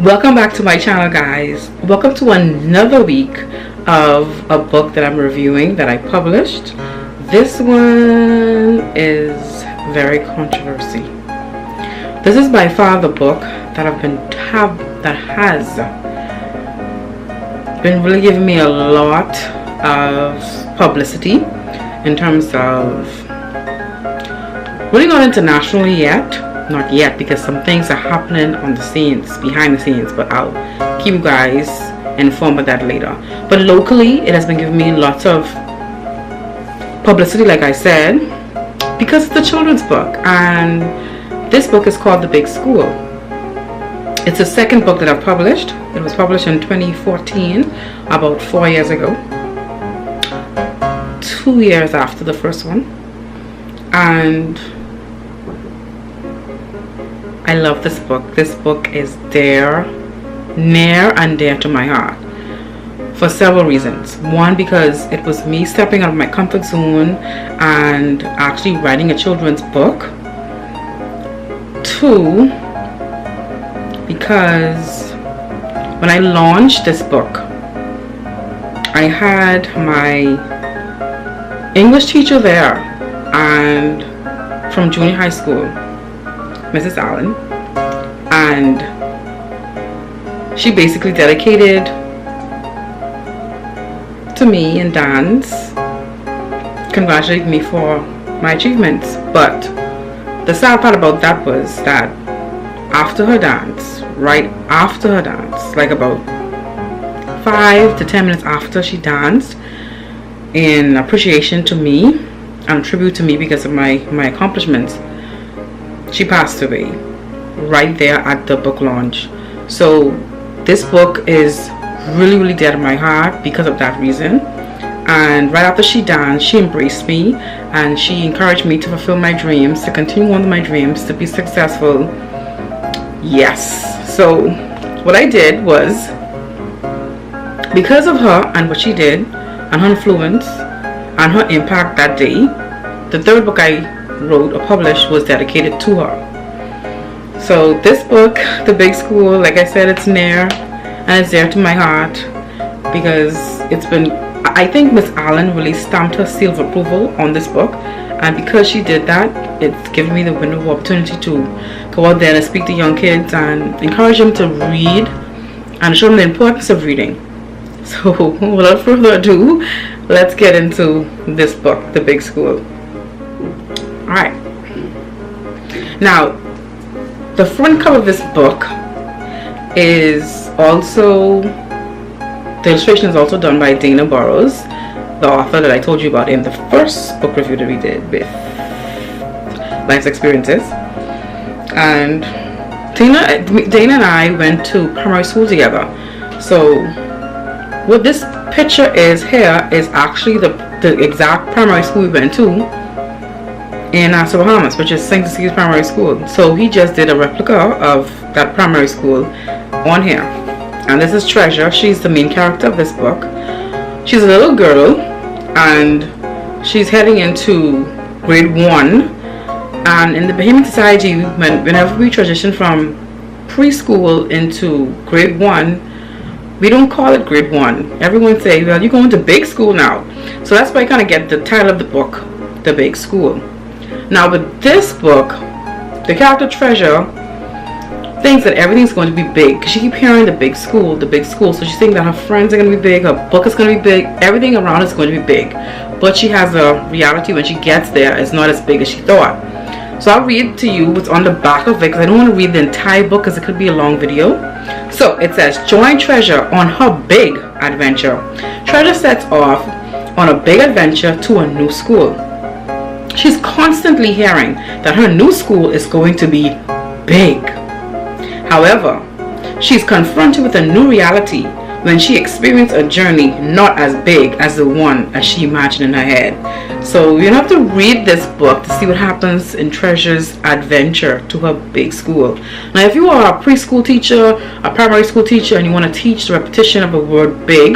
Welcome back to my channel, guys. Welcome to another week of a book that I'm reviewing that I published. This one is very controversial. This is by far the book that has been really giving me a lot of publicity in terms of really not internationally yet. Not yet, because some things are happening on the scenes, behind the scenes, but I'll keep you guys informed of that later. But locally, it has been giving me lots of publicity, like I said, because it's a children's book, and this book is called The Big School. It's the second book that I've published. It was published in 2014, about 4 years ago, 2 years after the first one, and I love this book. This book is near and dear to my heart for several reasons. One, because it was me stepping out of my comfort zone and actually writing a children's book. Two, because when I launched this book, I had my English teacher there, and from junior high school, Mrs. Allen, and she basically dedicated to me and dance, congratulating me for my achievements. But the sad part about that was that after her dance, right after her dance, like about 5 to 10 minutes after she danced, in appreciation to me and tribute to me because of my accomplishments, she passed away right there at the book launch. So this book is really dear to my heart because of that reason. And right after she danced, she embraced me and she encouraged me to fulfill my dreams, to continue on with my dreams, to be successful. Yes. So what I did was, because of her and what she did and her influence and her impact that day, the third book I wrote or published was dedicated to her. So this book, The Big School, like I said, it's near and it's dear to my heart because it's been, I think Miss Allen really stamped her seal of approval on this book, and because she did that, it's given me the window of opportunity to go out there and speak to young kids and encourage them to read and show them the importance of reading. So without further ado, let's get into this book, The Big School. Alright, now the front cover of this book is also, the illustration is also done by Dana Burrows, the author that I told you about in the first book review that we did with Life's Experiences. And Dana and I went to primary school together. So what this picture is here is actually the exact primary school we went to in Nassau, Bahamas, which is St. Cecilia's Primary School. So he just did a replica of that primary school on here. And this is Treasure. She's the main character of this book. She's a little girl and she's heading into grade 1. And in the Bahamian society, whenever we transition from preschool into grade 1, we don't call it grade 1. Everyone says, well, you're going to big school now. So that's why I kind of get the title of the book, The Big School. Now with this book, the character Treasure thinks that everything's going to be big because she keeps hearing the big school, the big school. So she's thinking that her friends are going to be big, her book is going to be big, everything around is going to be big. But she has a reality when she gets there, it's not as big as she thought. So I'll read to you what's on the back of it because I don't want to read the entire book because it could be a long video. So it says, join Treasure on her big adventure. Treasure sets off on a big adventure to a new school. She's constantly hearing that her new school is going to be big. However, she's confronted with a new reality when she experienced a journey not as big as the one as she imagined in her head. So you have to read this book to see what happens in Treasure's adventure to her big school. Now if you are a preschool teacher, a primary school teacher, and you want to teach the repetition of the word big,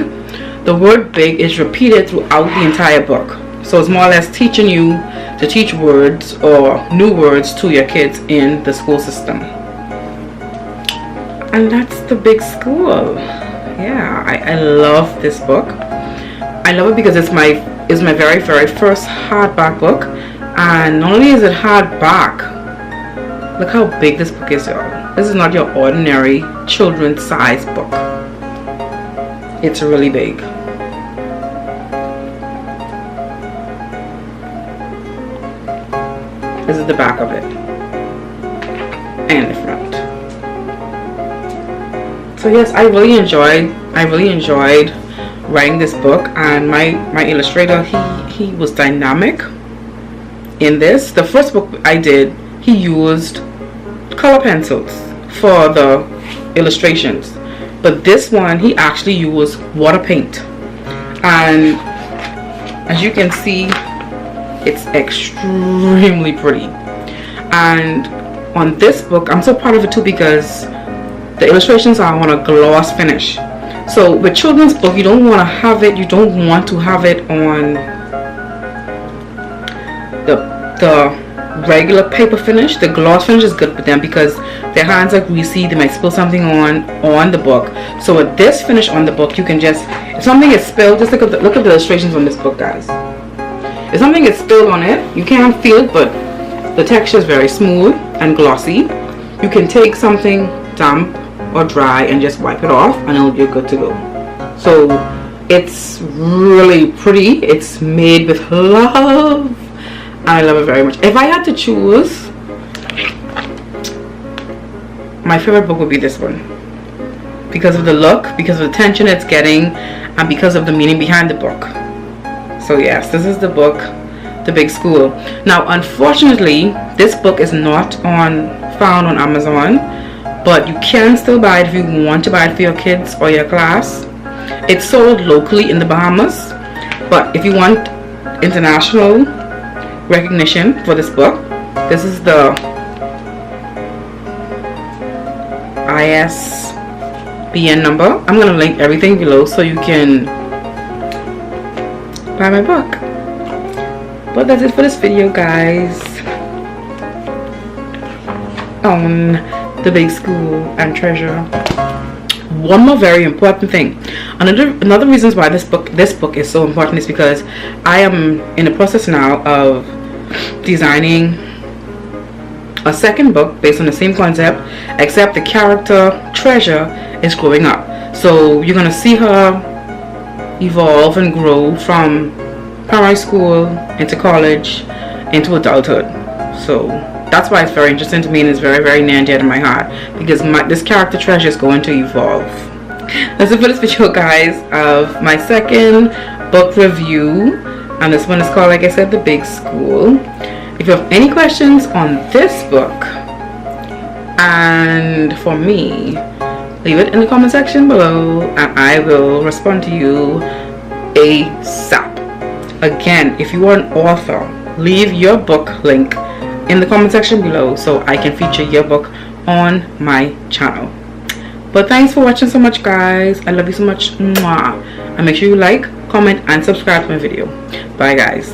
the word big is repeated throughout the entire book. So it's more or less teaching you to teach words or new words to your kids in the school system. And that's The Big School. Yeah, I love this book. I love it because it's my very first hardback book, and not only is it hardback, look how big this book is, y'all. This is not your ordinary children's size book. It's really big. This is the back of it and the front. So yes, I really enjoyed writing this book, and my illustrator, he was dynamic in this. The first book I did, he used color pencils for the illustrations, but this one he actually used water paint, and as you can see, it's extremely pretty. And on this book, I'm so proud of it too, because the illustrations are on a gloss finish. So with children's book, you don't want to have it on the regular paper finish. The gloss finish is good for them because their hands are greasy, they might spill something on the book. So with this finish on the book, you can just, if something is spilled, just look at the illustrations on this book, guys. If something is spilled on it, you can't feel it, but the texture is very smooth and glossy. You can take something damp or dry and just wipe it off, and it'll be good to go. So it's really pretty. It's made with love, and I love it very much. If I had to choose, my favorite book would be this one, because of the look, because of the attention it's getting, and because of the meaning behind the book. So yes, this is the book, The Big School. Now unfortunately, this book is not found on Amazon, but you can still buy it if you want to buy it for your kids or your class. It's sold locally in the Bahamas, but if you want international recognition for this book, this is the ISBN number. I'm going to link everything below so you can buy my book. But that's it for this video, guys, on The Big School and Treasure. One more very important thing. Another reasons why this book is so important is because I am in the process now of designing a second book based on the same concept, except the character Treasure is growing up. So you're gonna see her evolve and grow from primary school into college into adulthood. So that's why it's very interesting to me, and it's very, very near and dear to my heart, because this character Treasure is going to evolve. That's it for this video, guys, of my second book review, and this one is called, like I said, The Big School. If you have any questions on this book and for me, leave it in the comment section below, and I will respond to you ASAP. Again, if you are an author, leave your book link in the comment section below so I can feature your book on my channel. But thanks for watching so much, guys. I love you so much. Mwah. And make sure you like, comment, and subscribe to my video. Bye, guys.